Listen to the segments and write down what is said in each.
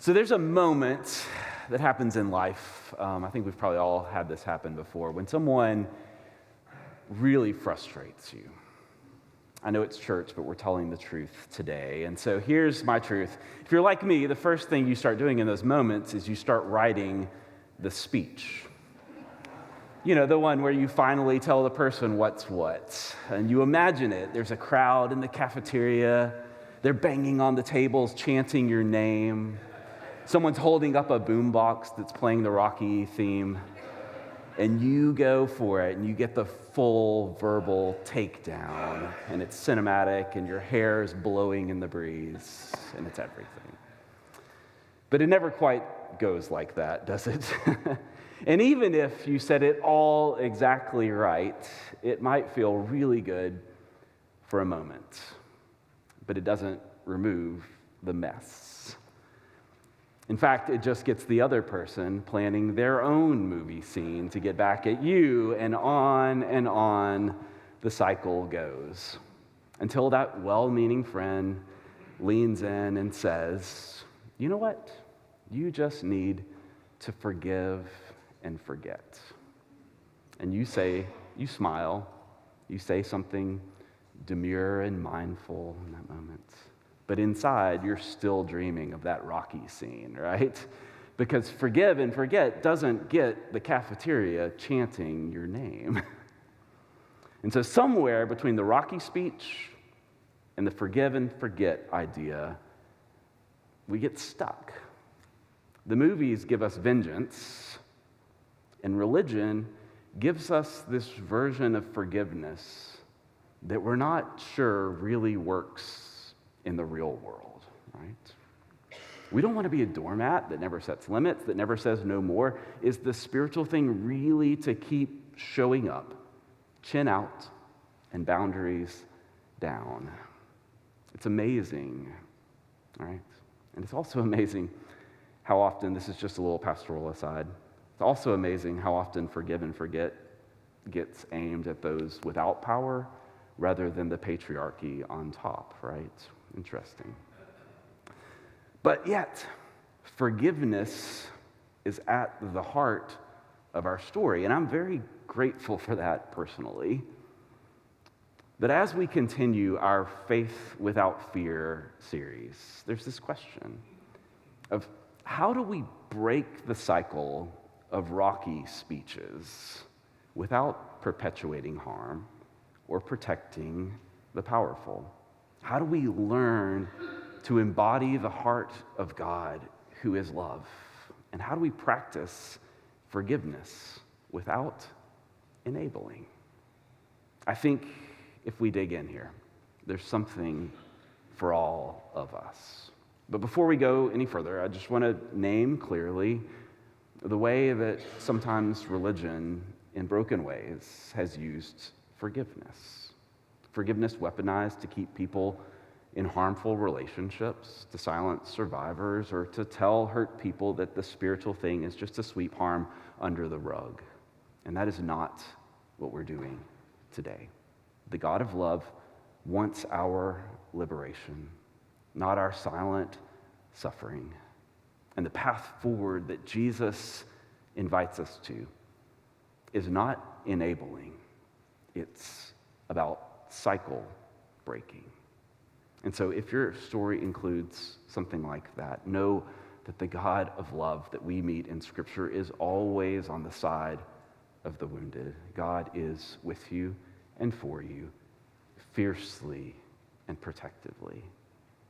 So there's a moment that happens in life, I think we've probably all had this happen before, when someone really frustrates you. I know it's church, but we're telling the truth today. And so here's my truth. If you're like me, the first thing you start doing in those moments is you start writing the speech. You know, the one where you finally tell the person what's what. And you imagine it. There's a crowd in the cafeteria. They're banging on the tables, chanting your name. Someone's holding up a boombox that's playing the Rocky theme. And you go for it, and you get the full verbal takedown. And it's cinematic, and your hair is blowing in the breeze, and it's everything. But it never quite goes like that, does it? And even if you said it all exactly right, it might feel really good for a moment. But it doesn't remove the mess. In fact, it just gets the other person planning their own movie scene to get back at you, and on the cycle goes. Until that well-meaning friend leans in and says, you know what? You just need to forgive and forget. And you smile, you say something demure and mindful in that moment. But inside, you're still dreaming of that Rocky scene, right? Because forgive and forget doesn't get the cafeteria chanting your name. And so somewhere between the Rocky speech and the forgive and forget idea, we get stuck. The movies give us vengeance, and religion gives us this version of forgiveness that we're not sure really works in the real world, right? We don't want to be a doormat that never sets limits, that never says no more. Is the spiritual thing really to keep showing up, chin out, and boundaries down? It's amazing, right? And it's also amazing how often, this is just a little pastoral aside, it's also amazing how often forgive and forget gets aimed at those without power rather than the patriarchy on top, right? Interesting. But yet, forgiveness is at the heart of our story, and I'm very grateful for that personally. But as we continue our Faith Without Fear series, there's this question of how do we break the cycle of Rocky speeches without perpetuating harm or protecting the powerful? How do we learn to embody the heart of God who is love? And how do we practice forgiveness without enabling? I think if we dig in here, there's something for all of us. But before we go any further, I just want to name clearly the way that sometimes religion, in broken ways, has used forgiveness. Forgiveness weaponized to keep people in harmful relationships, to silence survivors, or to tell hurt people that the spiritual thing is just to sweep harm under the rug. And that is not what we're doing today. The God of love wants our liberation, not our silent suffering. And the path forward that Jesus invites us to is not enabling. It's about cycle breaking. And so if your story includes something like that, know that the God of love that we meet in Scripture is always on the side of the wounded. God is with you and for you, fiercely and protectively.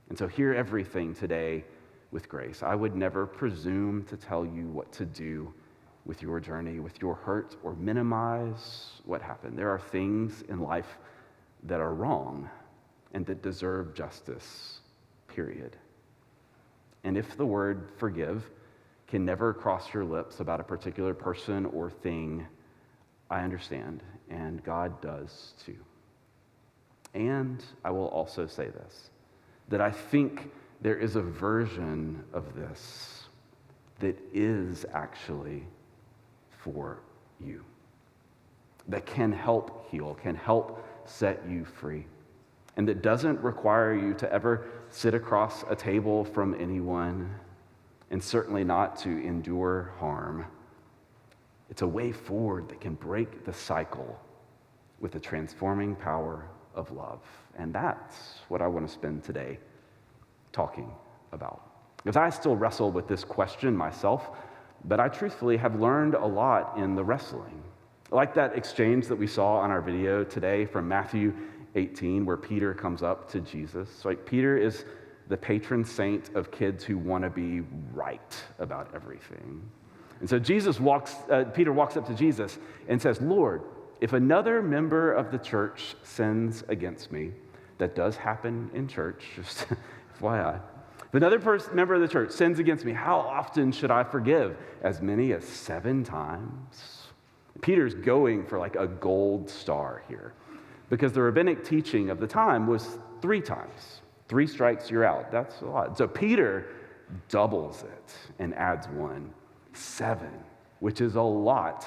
And so hear everything today with grace. I would never presume to tell you what to do with your journey, with your hurt, or minimize what happened. There are things in life that are wrong and that deserve justice, period. And if the word forgive can never cross your lips about a particular person or thing, I understand, and God does too. And I will also say this, that I think there is a version of this that is actually for you, that can help heal, can help set you free, and that doesn't require you to ever sit across a table from anyone, and certainly not to endure harm. It's a way forward that can break the cycle with the transforming power of love. And that's what I want to spend today talking about. Because I still wrestle with this question myself, but I truthfully have learned a lot in the wrestling. Like that exchange that we saw on our video today from Matthew 18, where Peter comes up to Jesus. Like, Peter is the patron saint of kids who want to be right about everything. And so Peter walks up to Jesus and says, "Lord, if another member of the church sins against me," that does happen in church, just FYI. If another member of the church sins against me, how often should I forgive? As many as 7 times? Peter's going for like a gold star here, because the rabbinic teaching of the time was 3 times. 3 strikes, you're out. That's a lot. So Peter doubles it and adds 1, 7, which is a lot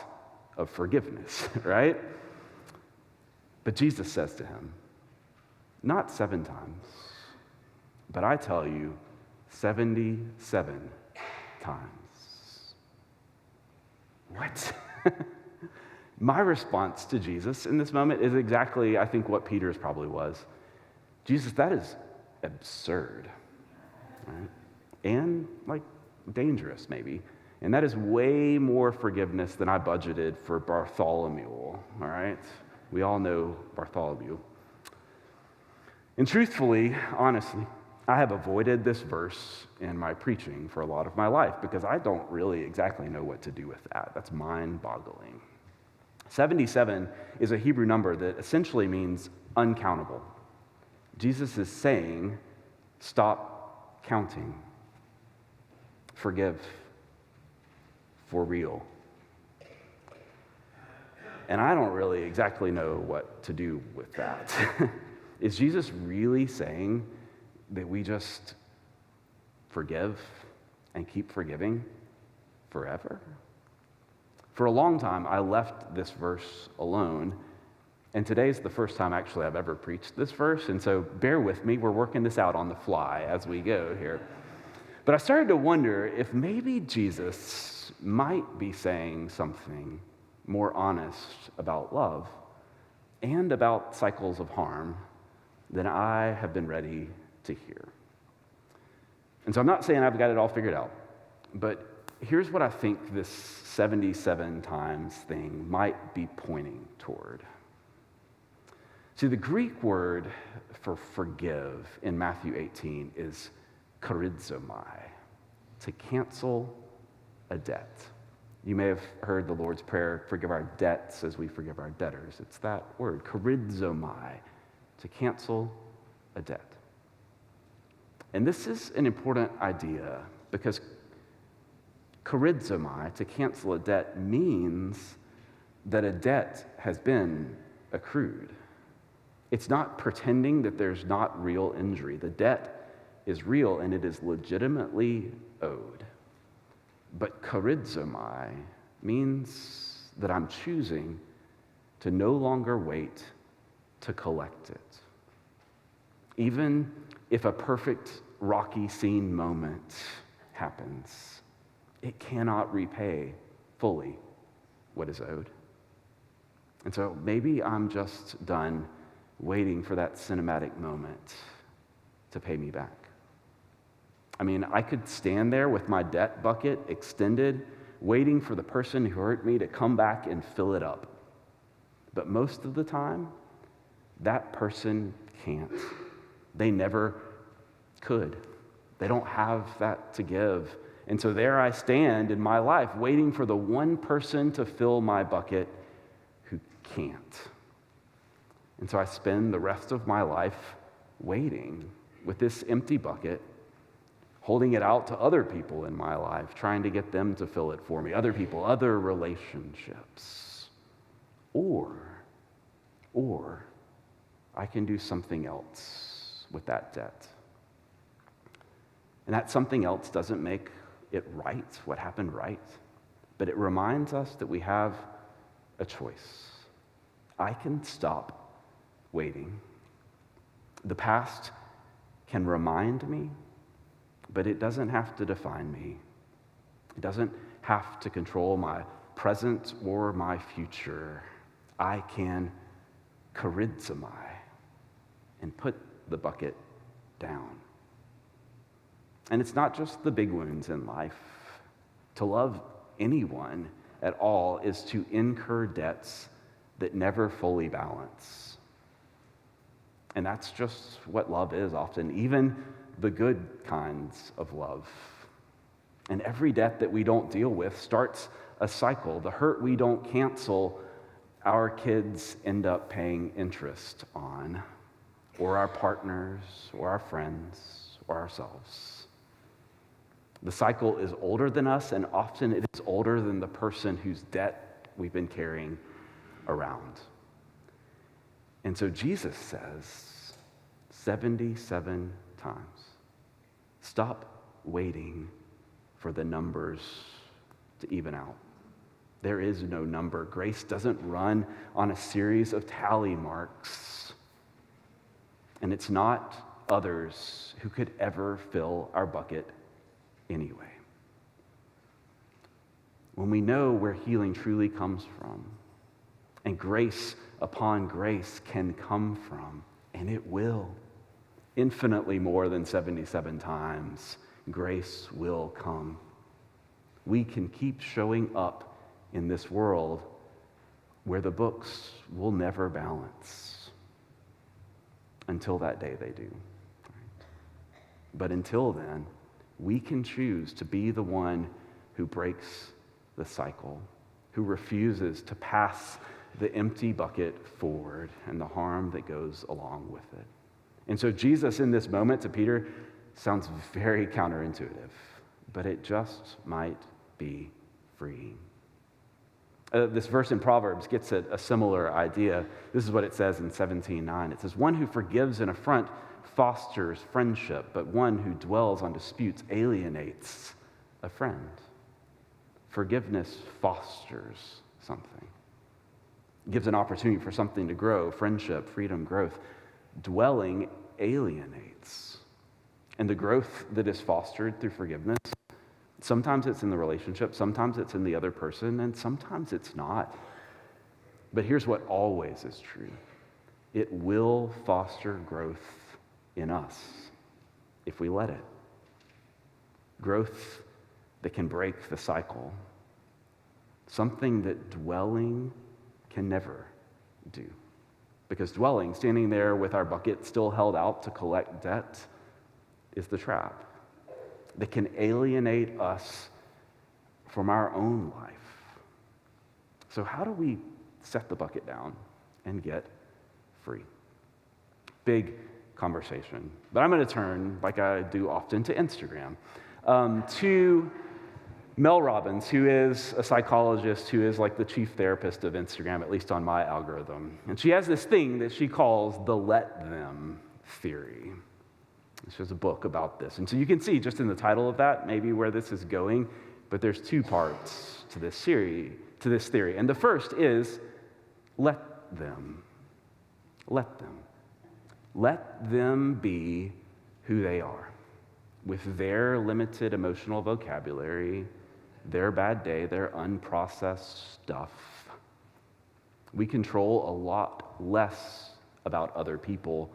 of forgiveness, right? But Jesus says to him, not 7 times, but I tell you, 77 times. What? My response to Jesus in this moment is exactly, I think, what Peter's probably was. Jesus, that is absurd, right? And like dangerous, maybe. And that is way more forgiveness than I budgeted for Bartholomew, all right? We all know Bartholomew. And truthfully, honestly, I have avoided this verse in my preaching for a lot of my life because I don't really exactly know what to do with that. That's mind-boggling. 77 is a Hebrew number that essentially means uncountable. Jesus is saying, stop counting. Forgive for real. And I don't really exactly know what to do with that. Is Jesus really saying that we just forgive and keep forgiving forever? For a long time, I left this verse alone, and today's the first time actually I've ever preached this verse, and so bear with me, we're working this out on the fly as we go here. But I started to wonder if maybe Jesus might be saying something more honest about love and about cycles of harm than I have been ready to hear. And so I'm not saying I've got it all figured out, but here's what I think this 77 times thing might be pointing toward. See, the Greek word for forgive in Matthew 18 is charizomai, to cancel a debt. You may have heard the Lord's Prayer, forgive our debts as we forgive our debtors. It's that word, charizomai, to cancel a debt. And this is an important idea because charizomai, to cancel a debt, means that a debt has been accrued. It's not pretending that there's not real injury. The debt is real and it is legitimately owed. But charizomai means that I'm choosing to no longer wait to collect it. Even if a perfect Rocky scene moment happens, it cannot repay fully what is owed. And so maybe I'm just done waiting for that cinematic moment to pay me back. I mean, I could stand there with my debt bucket extended, waiting for the person who hurt me to come back and fill it up. But most of the time, that person can't. They never could. They don't have that to give. And so there I stand in my life, waiting for the one person to fill my bucket who can't. And so I spend the rest of my life waiting with this empty bucket, holding it out to other people in my life, trying to get them to fill it for me, other people, other relationships. Or I can do something else with that debt. And that something else doesn't make it right, what happened right, but it reminds us that we have a choice. I can stop waiting. The past can remind me, but it doesn't have to define me It doesn't have to control my present or my future. I can charizomai and put the bucket down. And it's not just the big wounds in life. To love anyone at all is to incur debts that never fully balance. And that's just what love is often, even the good kinds of love. And every debt that we don't deal with starts a cycle. The hurt we don't cancel, our kids end up paying interest on, or our partners, or our friends, or ourselves. The cycle is older than us, and often it is older than the person whose debt we've been carrying around. And so Jesus says 77 times, stop waiting for the numbers to even out. There is no number. Grace doesn't run on a series of tally marks. And it's not others who could ever fill our bucket anyway. When we know where healing truly comes from, and grace upon grace can come from, and it will, infinitely more than 77 times, grace will come. We can keep showing up in this world where the books will never balance until that day they do. But until then, we can choose to be the one who breaks the cycle, who refuses to pass the empty bucket forward and the harm that goes along with it. And so Jesus in this moment to Peter sounds very counterintuitive, but it just might be freeing. This verse in Proverbs gets at a similar idea. This is what it says in 17:9. It says, one who forgives an affront fosters friendship, but one who dwells on disputes alienates a friend. Forgiveness fosters something. It gives an opportunity for something to grow, friendship, freedom, growth. Dwelling alienates. And the growth that is fostered through forgiveness, sometimes it's in the relationship, sometimes it's in the other person, and sometimes it's not. But here's what always is true. It will foster growth in us if we let it. Growth that can break the cycle. Something that dwelling can never do. Because dwelling, standing there with our bucket still held out to collect debt, is the trap that can alienate us from our own life. So how do we set the bucket down and get free? Big conversation. But I'm going to turn, like I do often, to Instagram. To Mel Robbins, who is a psychologist, who is like the chief therapist of Instagram, at least on my algorithm. And she has this thing that she calls the let them theory. She has a book about this. And so you can see just in the title of that, maybe where this is going, but there's two parts to this theory. And the first is let them. Let them. Let them be who they are, with their limited emotional vocabulary, their bad day, their unprocessed stuff. We control a lot less about other people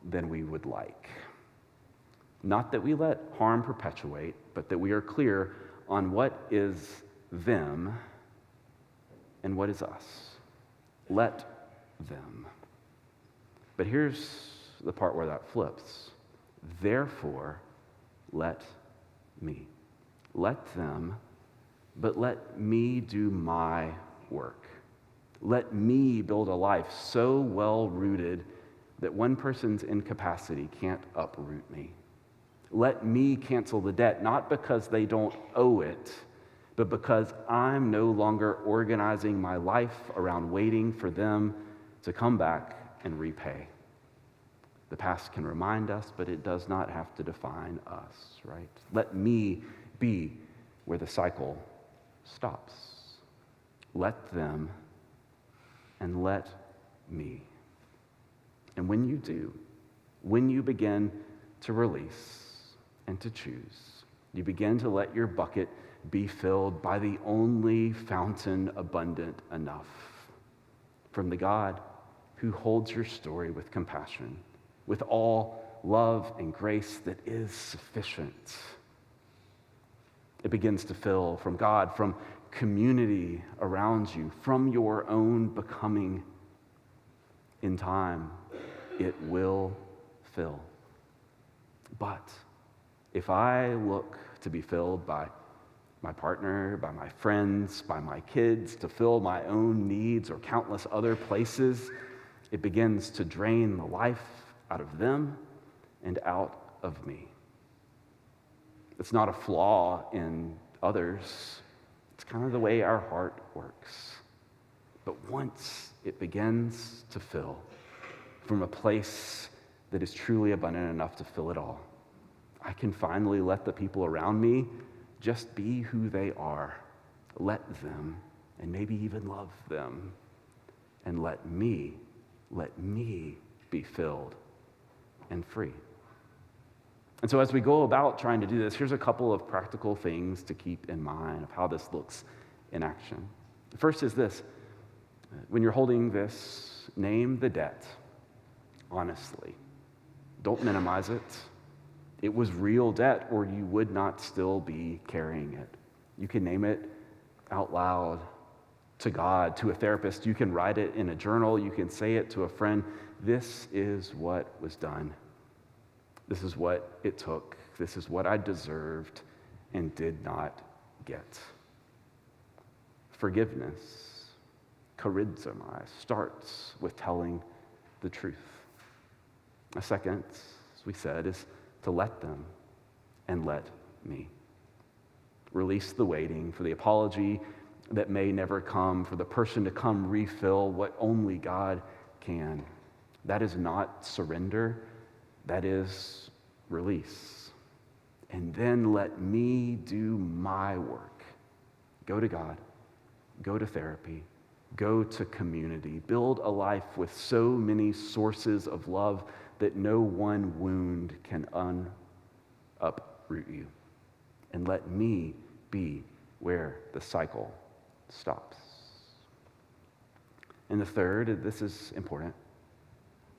than we would like. Not that we let harm perpetuate, but that we are clear on what is them and what is us. Let them. But here's the part where that flips. Therefore, let me. Let them, but let me do my work. Let me build a life so well-rooted that one person's incapacity can't uproot me. Let me cancel the debt, not because they don't owe it, but because I'm no longer organizing my life around waiting for them to come back and repay. The past can remind us, but it does not have to define us, right? Let me be where the cycle stops. Let them and let me. And when you do, when you begin to release and to choose, You begin to let your bucket be filled by the only fountain abundant enough, from the God who holds your story with compassion, with all love and grace that is sufficient. It begins to fill from God, from community around you, from your own becoming. In time, it will fill. But if I look to be filled by my partner, by my friends, by my kids, to fill my own needs or countless other places, it begins to drain the life out of them and out of me. It's not a flaw in others. It's kind of the way our heart works. But once it begins to fill from a place that is truly abundant enough to fill it all, I can finally let the people around me just be who they are. Let them, and maybe even love them, and let me be filled and free. And so as we go about trying to do this, here's a couple of practical things to keep in mind of how this looks in action. The first is this: when you're holding this, name the debt honestly. Don't minimize it. It was real debt, or you would not still be carrying it. You can name it out loud to God, to a therapist. You can write it in a journal. You can say it to a friend. This is what was done. This is what it took. This is what I deserved and did not get. Forgiveness, charizomai, starts with telling the truth. A second, as we said, is to let them and let me. Release the waiting for the apology that may never come, for the person to come refill what only God can. That is not surrender. That is release. And then let me do my work. Go to God. Go to therapy. Go to community. Build a life with so many sources of love that no one wound can uproot you. And let me be where the cycle stops. And the third, this is important,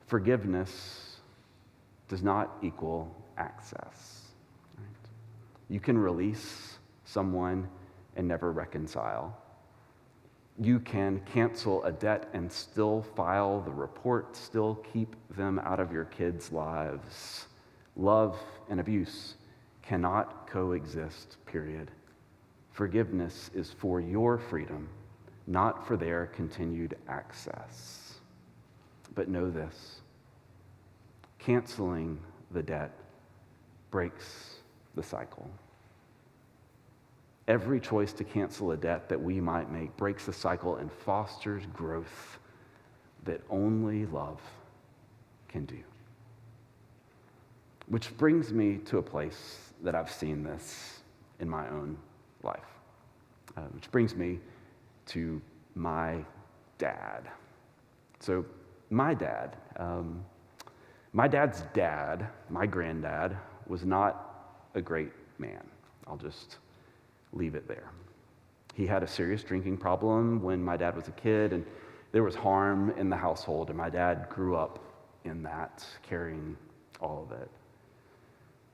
forgiveness does not equal access. Right? You can release someone and never reconcile. You can cancel a debt and still file the report, still keep them out of your kids' lives. Love and abuse cannot coexist, period. Forgiveness is for your freedom, not for their continued access. But know this: canceling the debt breaks the cycle. Every choice to cancel a debt that we might make breaks the cycle and fosters growth that only love can do. Which brings me to a place that I've seen this in my own life. Which brings me to my dad. So my dad's dad, my granddad, was not a great man. I'll just leave it there. He had a serious drinking problem when my dad was a kid, and there was harm in the household, and my dad grew up in that, carrying all of it.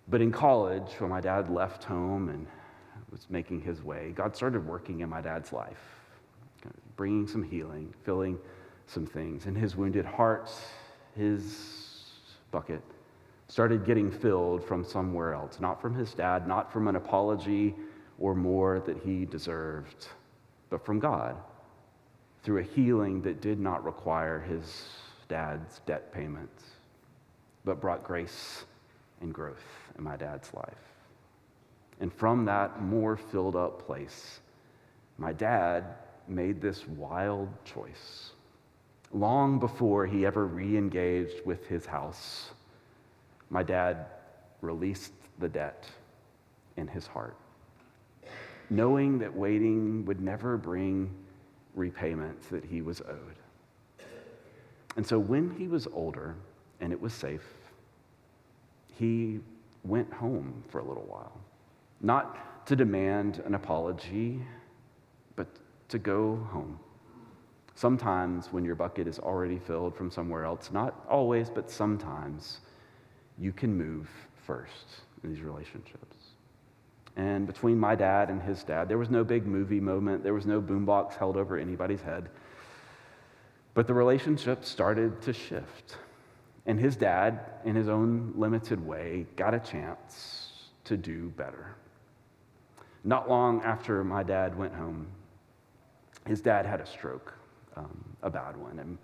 But in college, when my dad left home and was making his way, God started working in my dad's life, bringing some healing, filling some things. And his wounded heart, his bucket, started getting filled from somewhere else, not from his dad, not from an apology or more that he deserved, but from God, through a healing that did not require his dad's debt payment, but brought grace and growth in my dad's life. And from that more filled up place, my dad made this wild choice. Long before he ever re-engaged with his house, my dad released the debt in his heart, knowing that waiting would never bring repayment that he was owed. And so when he was older and it was safe, he went home for a little while. not to demand an apology, but to go home. Sometimes when your bucket is already filled from somewhere else, not always, but sometimes, you can move first in these relationships. And between my dad and his dad, there was no big movie moment. There was no boombox held over anybody's head. But the relationship started to shift. And his dad, in his own limited way, got a chance to do better. Not long after my dad went home, his dad had a stroke, a bad one. And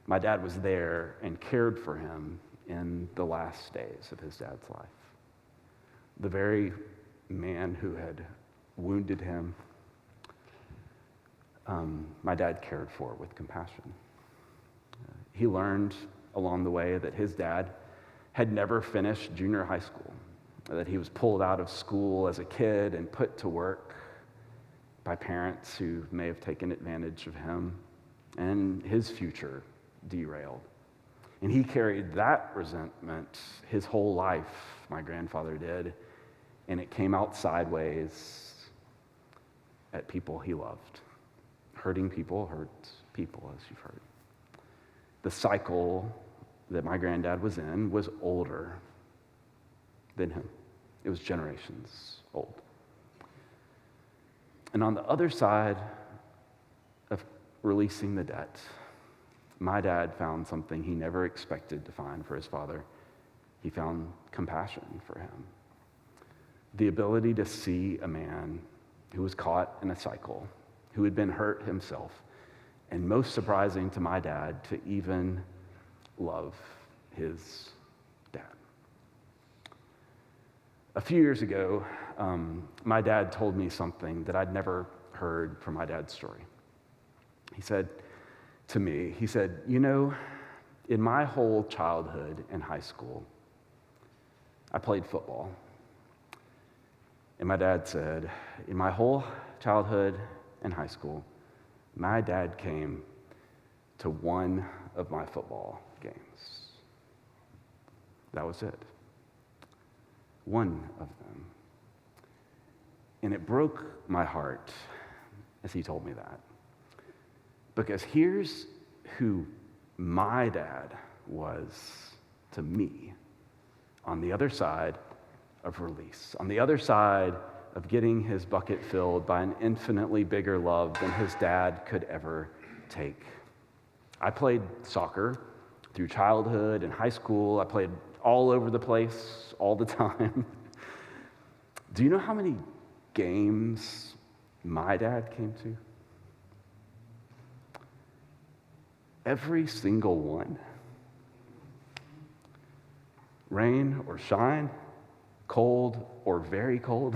my dad was there and cared for him in the last days of his dad's life. The very man who had wounded him, my dad cared for with compassion. He learned along the way that his dad had never finished junior high school, that he was pulled out of school as a kid and put to work by parents who may have taken advantage of him, and his future derailed. And he carried that resentment his whole life, my grandfather did, and it came out sideways at people he loved. Hurting people hurts people, as you've heard. The cycle that my granddad was in was older than him. It was generations old. And on the other side of releasing the debt, my dad found something he never expected to find for his father. He found compassion for him. The ability to see a man who was caught in a cycle, who had been hurt himself, and most surprising to my dad, to even love his dad. A few years ago, my dad told me something that I'd never heard from my dad's story. He said to me, you know, in my whole childhood and high school, I played football. And my dad said, in my whole childhood and high school, my dad came to one of my football games. That was it. One of them. And it broke my heart as he told me that. Because here's who my dad was to me on the other side of release, on the other side of getting his bucket filled by an infinitely bigger love than his dad could ever take. I played soccer through childhood and high school. I played all over the place all the time. Do you know how many games my dad came to? Every single one. Rain or shine, cold or very cold.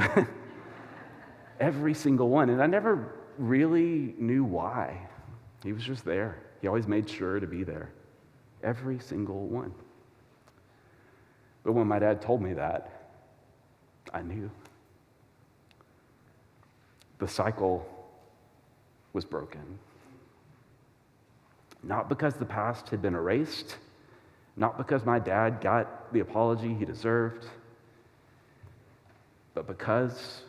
Every single one. And I never really knew why. He was just there. He always made sure to be there. Every single one. But when my dad told me that, I knew. The cycle was broken. Not because the past had been erased, not because my dad got the apology he deserved, but because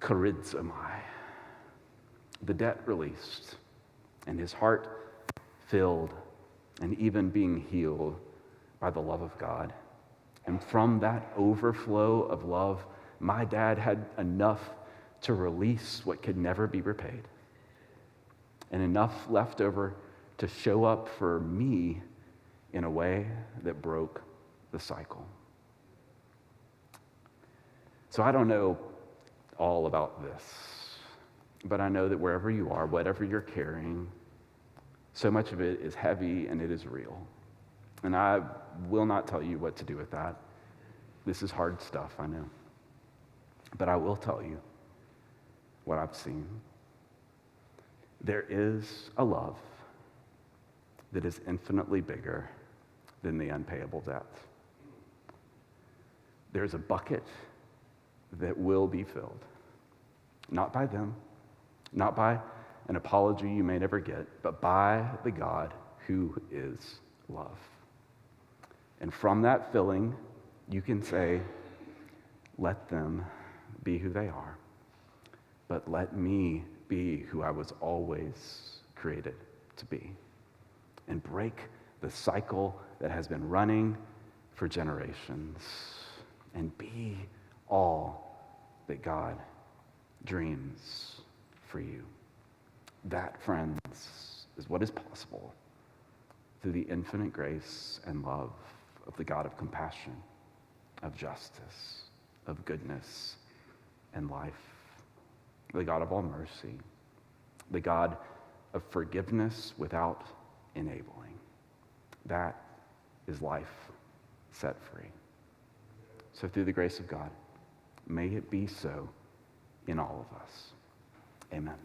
charizomai, the debt released, and his heart filled, and even being healed by the love of God. And from that overflow of love, my dad had enough to release what could never be repaid, and enough left over to show up for me in a way that broke the cycle. So I don't know all about this, but I know that wherever you are, whatever you're carrying, so much of it is heavy and it is real. And I will not tell you what to do with that. This is hard stuff, I know. But I will tell you what I've seen. There is a love that is infinitely bigger than the unpayable debt. There's a bucket that will be filled. Not by them, not by an apology you may never get, but by the God who is love. And from that filling, you can say, let them be who they are, but let me be who I was always created to be, and break the cycle that has been running for generations, and be all that God dreams for you. That, friends, is what is possible through the infinite grace and love of the God of compassion, of justice, of goodness and life, the God of all mercy, the God of forgiveness without enabling. That is life set free. So through the grace of God, may it be so in all of us. Amen.